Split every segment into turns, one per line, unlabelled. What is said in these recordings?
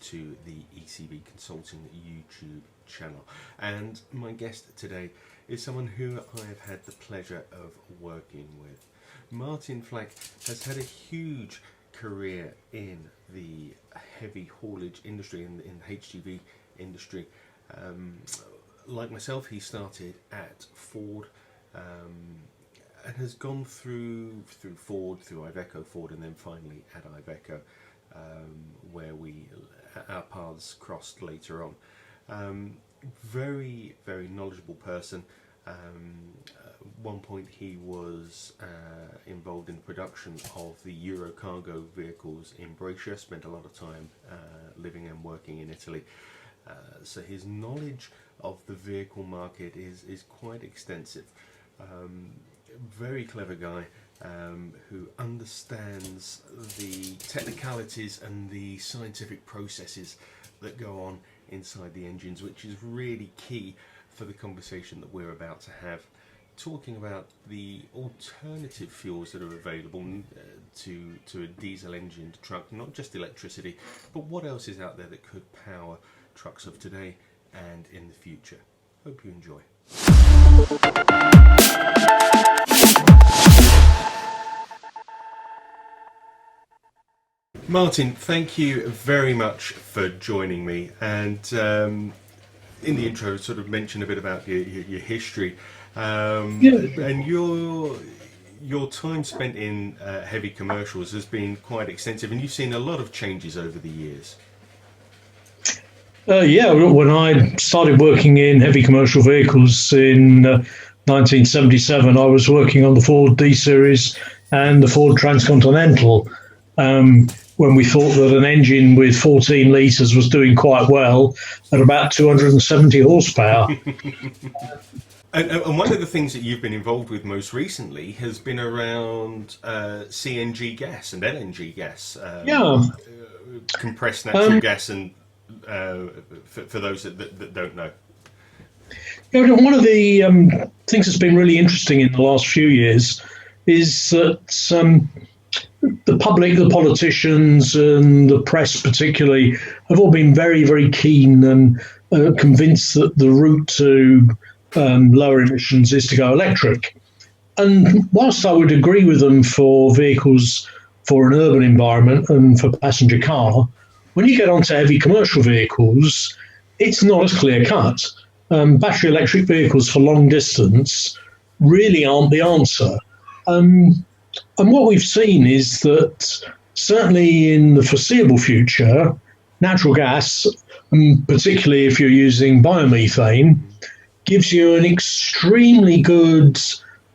to the ECV Consulting YouTube channel. And my guest today is someone who I have had the pleasure of working with. Martin Flach has had a huge career in the heavy haulage industry, in the HGV industry. Like myself, he started at Ford and has gone through Ford, through Iveco, Ford, and then finally at Iveco, where our paths crossed later on. Very, very knowledgeable person. At one point he was involved in the production of the Euro cargo vehicles in Brescia, spent a lot of time living and working in Italy. So his knowledge of the vehicle market is quite extensive. Very clever guy who understands the technicalities and the scientific processes that go on inside the engines, which is really key for the conversation that we're about to have, talking about the alternative fuels that are available to a diesel engined truck, not just electricity, but what else is out there that could power trucks of today and in the future. Hope you enjoy. Martin, thank you very much for joining me. And in the intro, sort of mentioned a bit about your history, and your time spent in heavy commercials has been quite extensive, and you've seen a lot of changes over the years.
When I started working in heavy commercial vehicles in 1977, I was working on the Ford D-Series and the Ford Transcontinental, when we thought that an engine with 14 litres was doing quite well at about 270 horsepower.
And one of the things that you've been involved with most recently has been around CNG gas and LNG gas, compressed natural gas, and for those that don't know.
One of the things that's been really interesting in the last few years is that the public, the politicians and the press particularly have all been very, very keen and convinced that the route to lower emissions is to go electric. And whilst I would agree with them for vehicles for an urban environment and for passenger car, when you get onto heavy commercial vehicles, it's not as clear cut. Battery electric vehicles for long distance really aren't the answer. And what we've seen is that certainly in the foreseeable future, natural gas, particularly if you're using biomethane, gives you an extremely good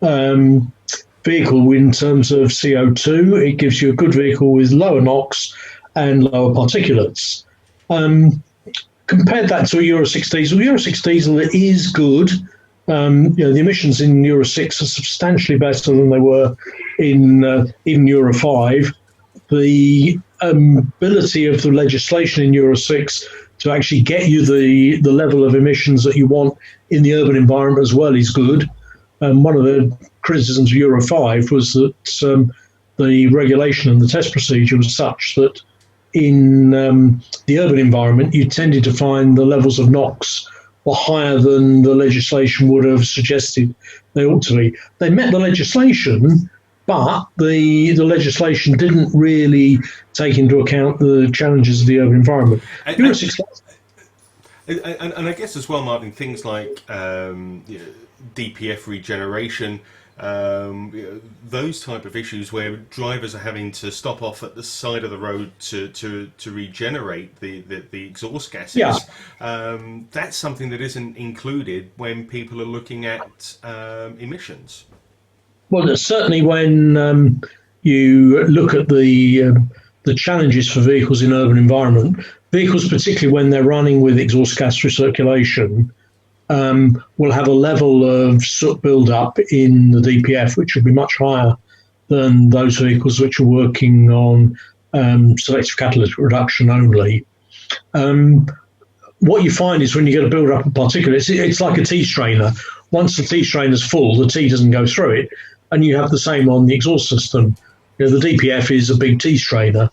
vehicle in terms of CO2. It gives you a good vehicle with lower NOx and lower particulates. Compared that to a Euro 6 diesel, Euro 6 diesel is good. The emissions in Euro 6 are substantially better than they were in even Euro 5. The ability of the legislation in Euro 6 to actually get you the level of emissions that you want in the urban environment as well is good. One of the criticisms of Euro 5 was that the regulation and the test procedure was such that in the urban environment you tended to find the levels of NOx were higher than the legislation would have suggested they ought to be. They met the legislation, but the legislation didn't really take into account the challenges of the urban environment.
And I guess as well, Martin, things like DPF regeneration, those type of issues where drivers are having to stop off at the side of the road to regenerate the exhaust gases. That's something that isn't included when people are looking at emissions.
Well, certainly when you look at the challenges for vehicles in urban environment, vehicles particularly when they're running with exhaust gas recirculation, will have a level of soot build-up in the DPF, which will be much higher than those vehicles which are working on selective catalytic reduction only. What you find is when you get a build-up of particulates, it's like a tea strainer. Once the tea strainer's full, the tea doesn't go through it, and you have the same on the exhaust system. The DPF is a big tea strainer.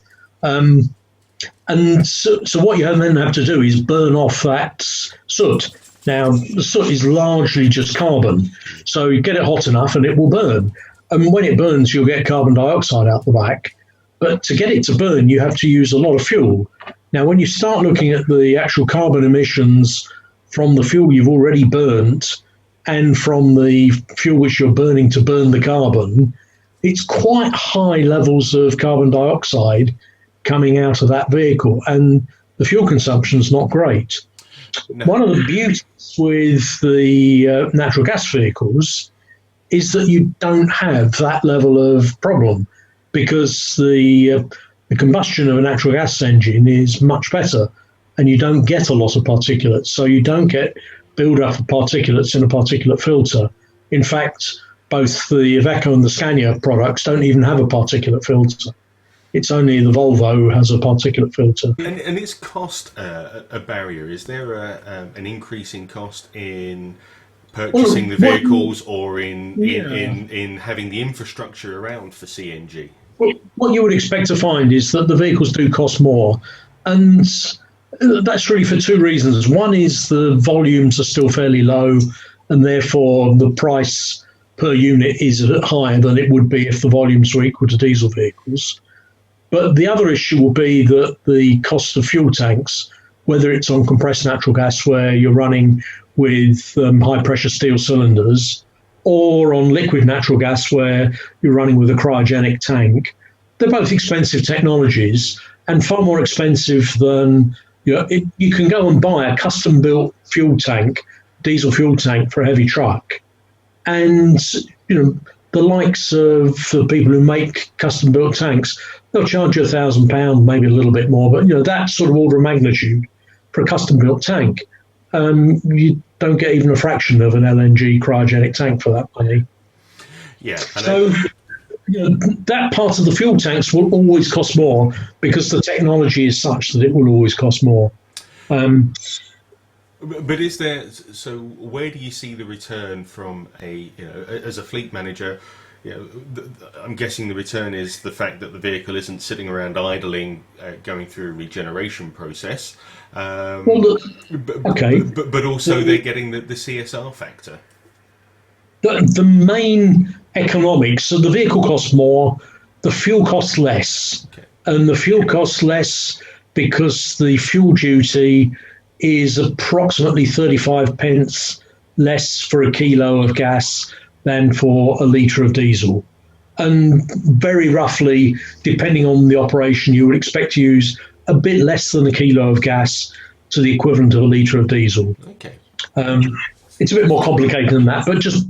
And so what you then have to do is burn off that soot. Now, the soot is largely just carbon. So you get it hot enough and it will burn. And when it burns, you'll get carbon dioxide out the back. But to get it to burn, you have to use a lot of fuel. Now, when you start looking at the actual carbon emissions from the fuel you've already burnt and from the fuel which you're burning to burn the carbon, it's quite high levels of carbon dioxide coming out of that vehicle, and the fuel consumption is not great.
No.
One of the beauties with the natural gas vehicles is that you don't have that level of problem, because the combustion of a natural gas engine is much better, and you don't get a lot of particulates. So you don't get build-up of particulates in a particulate filter. In fact, both the Iveco and the Scania products don't even have a particulate filter. It's only the Volvo who has a particulate filter.
And is cost a barrier? Is there an increase in cost in purchasing the vehicles, or in having the infrastructure around for CNG?
Well, what you would expect to find is that the vehicles do cost more, and that's really for two reasons. One is the volumes are still fairly low, and therefore the price per unit is higher than it would be if the volumes were equal to diesel vehicles. But the other issue will be that the cost of fuel tanks, whether it's on compressed natural gas where you're running with high pressure steel cylinders, or on liquid natural gas where you're running with a cryogenic tank, they're both expensive technologies, and far more expensive than you can go and buy a custom built fuel tank, diesel fuel tank for a heavy truck. And the likes of the people who make custom built tanks, they'll charge you £1,000, maybe a little bit more, but that sort of order of magnitude for a custom built tank. You don't get even a fraction of an LNG cryogenic tank for that money.
Yeah.
So that part of the fuel tanks will always cost more, because the technology is such that it will always cost more.
But is there? So where do you see the return from as a fleet manager? I'm guessing the return is the fact that the vehicle isn't sitting around idling, going through a regeneration process. But also they're getting the CSR factor.
The main economics, so the vehicle costs more, the fuel costs less.
Okay.
And the fuel costs less because the fuel duty is approximately 35 pence less for a kilo of gas than for a litre of diesel. And very roughly, depending on the operation, you would expect to use a bit less than a kilo of gas to the equivalent of a litre of diesel.
Okay.
It's a bit more complicated than that, but just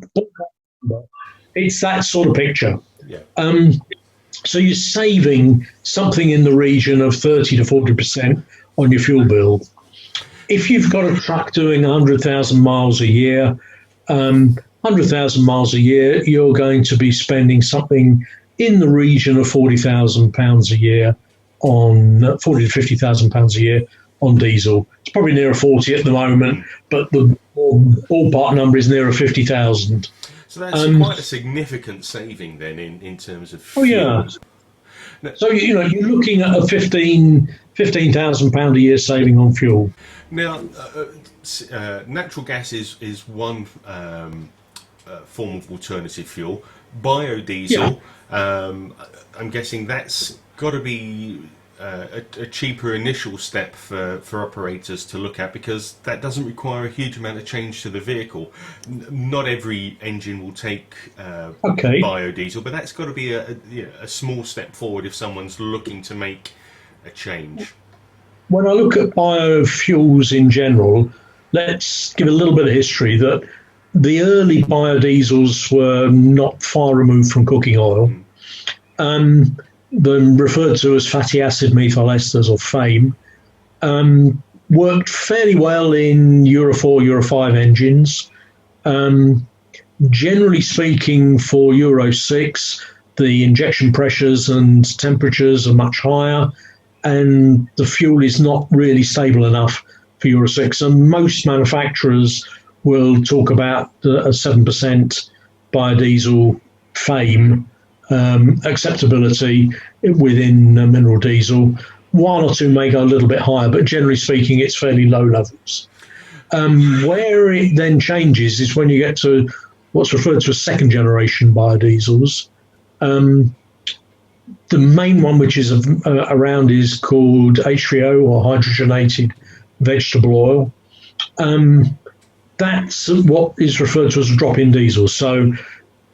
it's that sort of picture.
Yeah.
So you're saving something in the region of 30 to 40% on your fuel bill. If you've got a truck doing 100,000 miles a year, 100,000 miles a year, you're going to be spending something in the region of £40,000 a year on £40,000 to £50,000 a year on diesel. It's probably nearer 40 at the moment, but the ballpark number is nearer 50,000.
So that's quite a significant saving then in terms of fuel.
Oh yeah. So you're looking at a £15,000 a year saving on fuel.
Now, natural gas is one form of alternative fuel. Biodiesel, I'm guessing that's got to be a cheaper initial step for operators to look at, because that doesn't require a huge amount of change to the vehicle. Not every engine will take biodiesel, but that's got to be a small step forward if someone's looking to make a change.
When I look at biofuels in general, let's give a little bit of history that the early biodiesels were not far removed from cooking oil. They're referred to as fatty acid methyl esters, or FAME, worked fairly well in Euro 4, Euro 5 engines. Generally speaking, for Euro 6, the injection pressures and temperatures are much higher, and the fuel is not really stable enough for Euro 6. And most manufacturers will talk about a 7% biodiesel FAME acceptability within mineral diesel, one or two may go a little bit higher, but generally speaking, it's fairly low levels. Where it then changes is when you get to what's referred to as second generation biodiesels. The main one which is around is called H3O, or hydrogenated vegetable oil. That's what is referred to as a drop-in diesel. So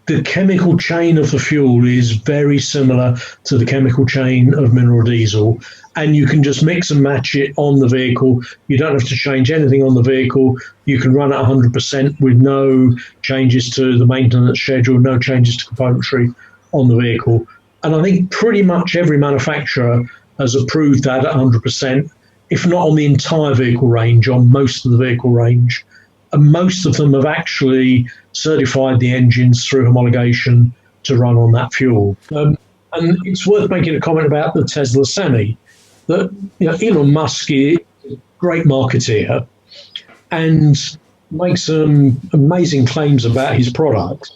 the chemical chain of the fuel is very similar to the chemical chain of mineral diesel, and you can just mix and match it on the vehicle. You don't have to change anything on the vehicle. You can run at 100% with no changes to the maintenance schedule, no changes to componentry on the vehicle. And I think pretty much every manufacturer has approved that at 100%, if not on the entire vehicle range, on most of the vehicle range. And most of them have actually certified the engines through homologation to run on that fuel. And it's worth making a comment about the Tesla Semi, that Elon Musk is a great marketeer and makes some amazing claims about his product.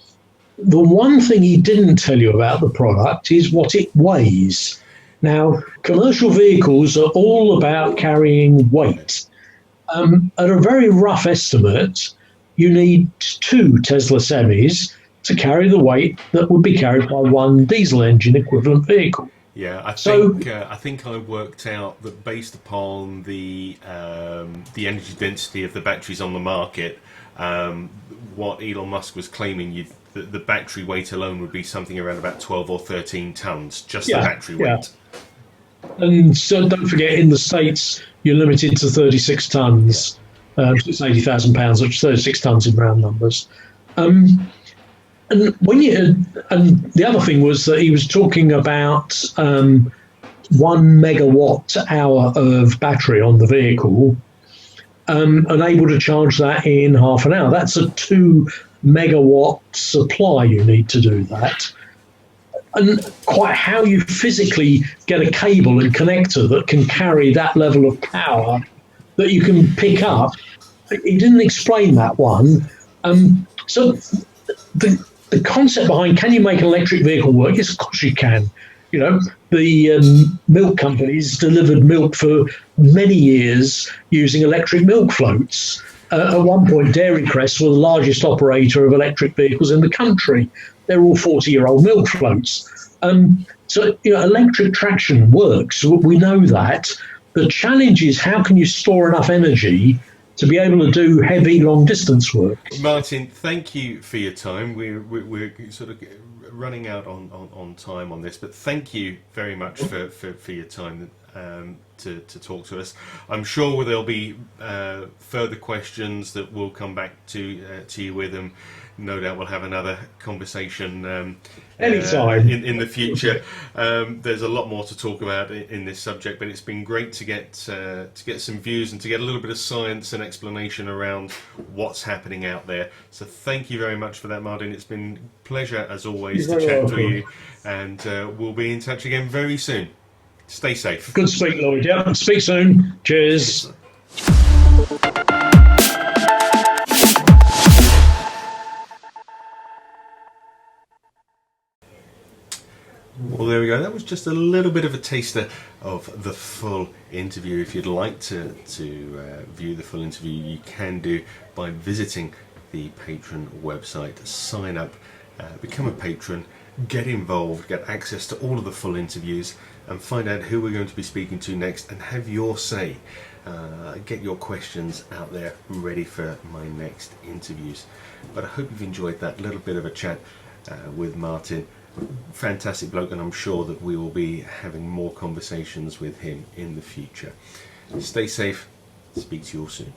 The one thing he didn't tell you about the product is what it weighs. Now, commercial vehicles are all about carrying weight. At a very rough estimate, you need 2 Tesla Semis to carry the weight that would be carried by one diesel engine equivalent vehicle.
Yeah, I think I worked out that based upon the energy density of the batteries on the market, what Elon Musk was claiming, the battery weight alone would be something around about 12 or 13 tons, just the battery weight.
And so don't forget, in the States, you're limited to 36 tons. It's 80,000 pounds, which is 36 tons in round numbers. And the other thing was that he was talking about 1 megawatt hour of battery on the vehicle, and able to charge that in half an hour. That's a 2 megawatt supply you need to do that. And quite how you physically get a cable and connector that can carry that level of power that you can pick up, he didn't explain that one. So the concept behind, can you make an electric vehicle work? Yes, of course you can. The milk companies delivered milk for many years using electric milk floats. At one point, Dairy Crest were the largest operator of electric vehicles in the country. They're all 40-year-old milk floats. So electric traction works. We know that. The challenge is, how can you store enough energy to be able to do heavy long-distance work?
Martin, thank you for your time. We're sort of running out on time on this, but thank you very much for your time to talk to us. I'm sure there'll be further questions that we'll come back to you with them. No doubt we'll have another conversation
anytime
in the future. There's a lot more to talk about in this subject, but it's been great to get some views and to get a little bit of science and explanation around what's happening out there. So thank you very much for that, Martin. It's been a pleasure as always to chat to you, and we'll be in touch again very soon. Stay safe.
Good to speak, Lloyd. Yeah, speak soon. Cheers.
Well, there we go. That was just a little bit of a taster of the full interview. If you'd like to view the full interview, you can do by visiting the Patreon website. Sign up, become a patron, get involved, get access to all of the full interviews, and find out who we're going to be speaking to next, and have your say. Get your questions out there ready for my next interviews. But I hope you've enjoyed that little bit of a chat with Martin. Fantastic bloke, and I'm sure that we will be having more conversations with him in the future. Stay safe. Speak to you all soon.